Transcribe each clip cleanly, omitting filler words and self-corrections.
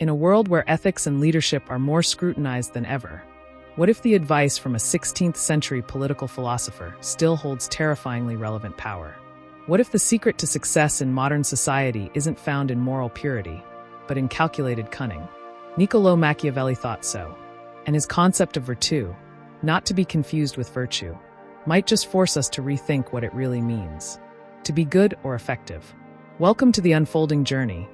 In a world where ethics and leadership are more scrutinized than ever, what if the advice from a 16th century political philosopher still holds terrifyingly relevant power? What if the secret to success in modern society isn't found in moral purity, but in calculated cunning? Niccolò Machiavelli thought so, and his concept of virtù, not to be confused with virtue, might just force us to rethink what it really means to be good or effective. Welcome to the unfolding journey,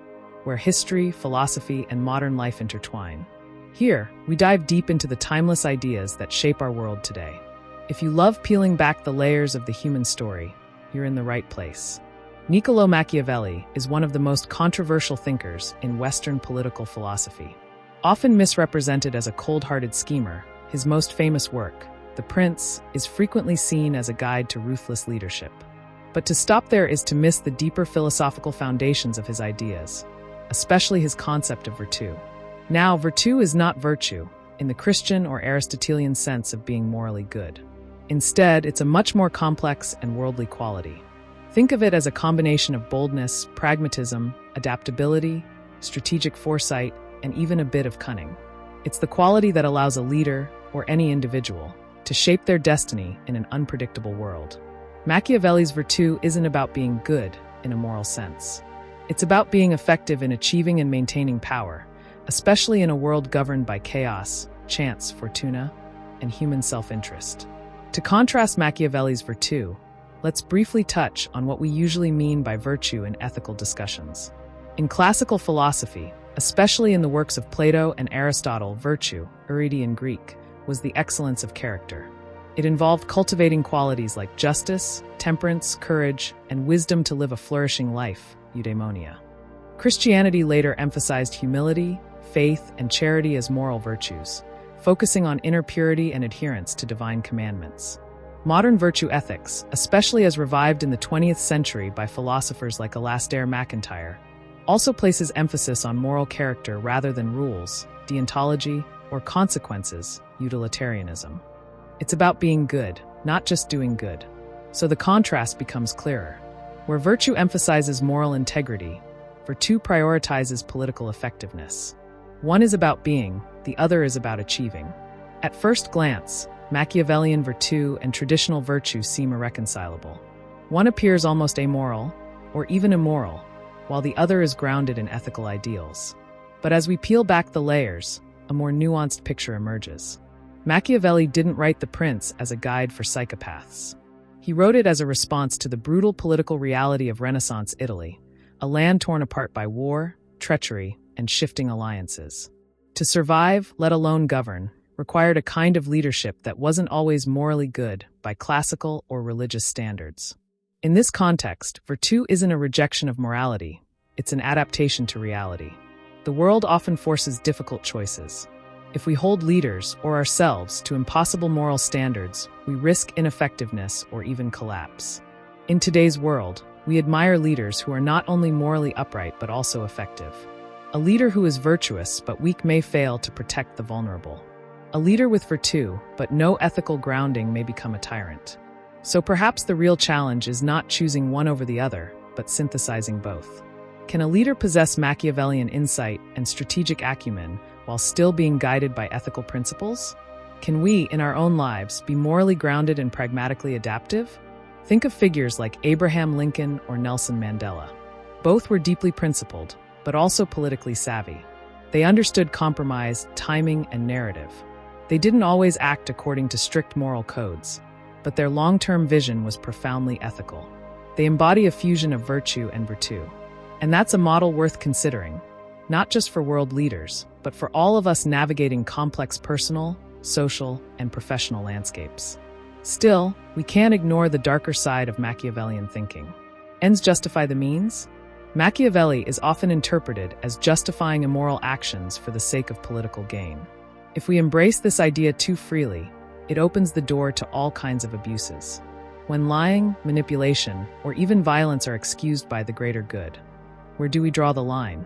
where history, philosophy, and modern life intertwine. Here, we dive deep into the timeless ideas that shape our world today. If you love peeling back the layers of the human story, you're in the right place. Niccolò Machiavelli is one of the most controversial thinkers in Western political philosophy. Often misrepresented as a cold-hearted schemer, his most famous work, The Prince, is frequently seen as a guide to ruthless leadership. But to stop there is to miss the deeper philosophical foundations of his ideas, especially his concept of virtue. Now, virtue is not virtue in the Christian or Aristotelian sense of being morally good. Instead, it's a much more complex and worldly quality. Think of it as a combination of boldness, pragmatism, adaptability, strategic foresight, and even a bit of cunning. It's the quality that allows a leader, or any individual, to shape their destiny in an unpredictable world. Machiavelli's virtue isn't about being good in a moral sense. It's about being effective in achieving and maintaining power, especially in a world governed by chaos, chance, fortuna, and human self-interest. To contrast Machiavelli's virtue, let's briefly touch on what we usually mean by virtue in ethical discussions. In classical philosophy, especially in the works of Plato and Aristotle, virtue, eirete in Greek, was the excellence of character. It involved cultivating qualities like justice, temperance, courage, and wisdom to live a flourishing life, eudaimonia. Christianity later emphasized humility, faith, and charity as moral virtues, focusing on inner purity and adherence to divine commandments. Modern virtue ethics, especially as revived in the 20th century by philosophers like Alasdair MacIntyre, also places emphasis on moral character rather than rules, deontology, or consequences, utilitarianism. It's about being good, not just doing good. So the contrast becomes clearer. Where virtue emphasizes moral integrity, virtue prioritizes political effectiveness. One is about being, the other is about achieving. At first glance, Machiavellian virtue and traditional virtue seem irreconcilable. One appears almost amoral, or even immoral, while the other is grounded in ethical ideals. But as we peel back the layers, a more nuanced picture emerges. Machiavelli didn't write The Prince as a guide for psychopaths. He wrote it as a response to the brutal political reality of Renaissance Italy, a land torn apart by war, treachery, and shifting alliances. To survive, let alone govern, required a kind of leadership that wasn't always morally good by classical or religious standards. In this context, virtue isn't a rejection of morality, it's an adaptation to reality. The world often forces difficult choices. If we hold leaders or ourselves to impossible moral standards, we risk ineffectiveness or even collapse. In today's world, we admire leaders who are not only morally upright but also effective. A leader who is virtuous but weak may fail to protect the vulnerable. A leader with virtue but no ethical grounding may become a tyrant. So perhaps the real challenge is not choosing one over the other, but synthesizing both. Can a leader possess Machiavellian insight and strategic acumen while still being guided by ethical principles? Can we, in our own lives, be morally grounded and pragmatically adaptive? Think of figures like Abraham Lincoln or Nelson Mandela. Both were deeply principled, but also politically savvy. They understood compromise, timing, and narrative. They didn't always act according to strict moral codes, but their long-term vision was profoundly ethical. They embody a fusion of virtue and virtù. And that's a model worth considering, not just for world leaders, but for all of us navigating complex personal, social, and professional landscapes. Still, we can't ignore the darker side of Machiavellian thinking. Ends justify the means? Machiavelli is often interpreted as justifying immoral actions for the sake of political gain. If we embrace this idea too freely, it opens the door to all kinds of abuses. When lying, manipulation, or even violence are excused by the greater good, where do we draw the line?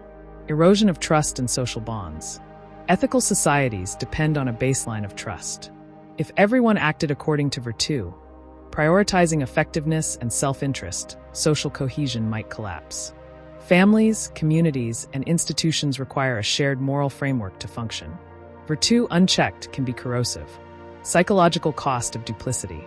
Erosion of trust and social bonds. Ethical societies depend on a baseline of trust. If everyone acted according to virtue, prioritizing effectiveness and self-interest, social cohesion might collapse. Families, communities, and institutions require a shared moral framework to function. Virtù unchecked can be corrosive. Psychological cost of duplicity.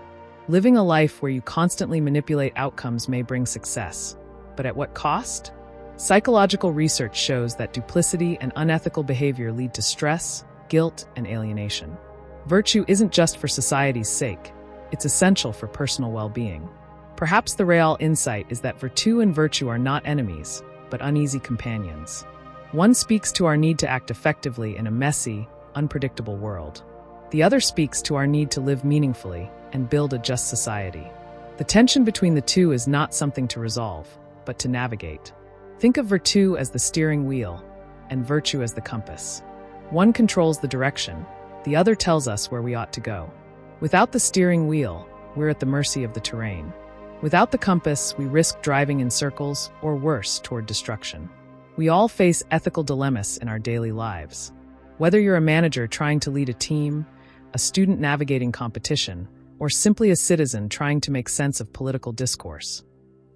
Living a life where you constantly manipulate outcomes may bring success. But at what cost? Psychological research shows that duplicity and unethical behavior lead to stress, guilt, and alienation. Virtue isn't just for society's sake. It's essential for personal well-being. Perhaps the real insight is that virtù and virtue are not enemies, but uneasy companions. One speaks to our need to act effectively in a messy, unpredictable world. The other speaks to our need to live meaningfully and build a just society. The tension between the two is not something to resolve, but to navigate. Think of virtù as the steering wheel and virtue as the compass. One controls the direction, the other tells us where we ought to go. Without the steering wheel, we're at the mercy of the terrain. Without the compass, we risk driving in circles or worse, toward destruction. We all face ethical dilemmas in our daily lives. Whether you're a manager trying to lead a team, a student navigating competition, or simply a citizen trying to make sense of political discourse,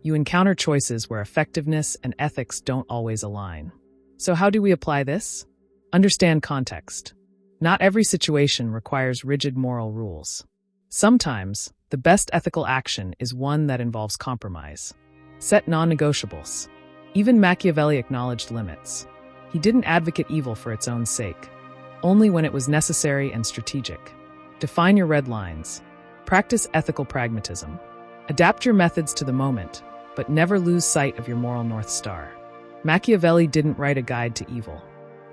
you encounter choices where effectiveness and ethics don't always align. So how do we apply this? Understand context. Not every situation requires rigid moral rules. Sometimes, the best ethical action is one that involves compromise. Set non-negotiables. Even Machiavelli acknowledged limits. He didn't advocate evil for its own sake, only when it was necessary and strategic. Define your red lines. Practice ethical pragmatism. Adapt your methods to the moment, but never lose sight of your moral North Star. Machiavelli didn't write a guide to evil.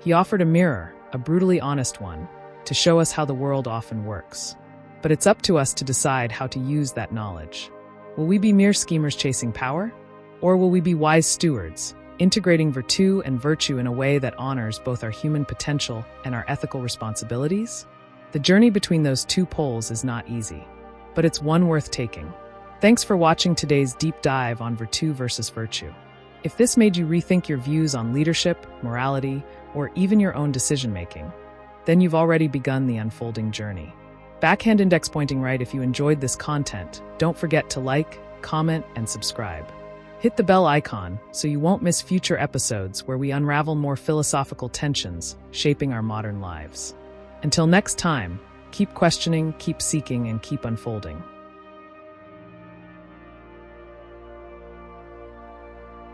He offered a mirror, a brutally honest one, to show us how the world often works. But it's up to us to decide how to use that knowledge. Will we be mere schemers chasing power? Or will we be wise stewards, integrating virtù and virtue in a way that honors both our human potential and our ethical responsibilities? The journey between those two poles is not easy, but it's one worth taking. Thanks for watching today's deep dive on virtù versus virtue. If this made you rethink your views on leadership, morality, or even your own decision-making, then you've already begun the unfolding journey. Backhand index pointing right if you enjoyed this content. Don't forget to like, comment, and subscribe. Hit the bell icon so you won't miss future episodes where we unravel more philosophical tensions shaping our modern lives. Until next time, keep questioning, keep seeking, and keep unfolding.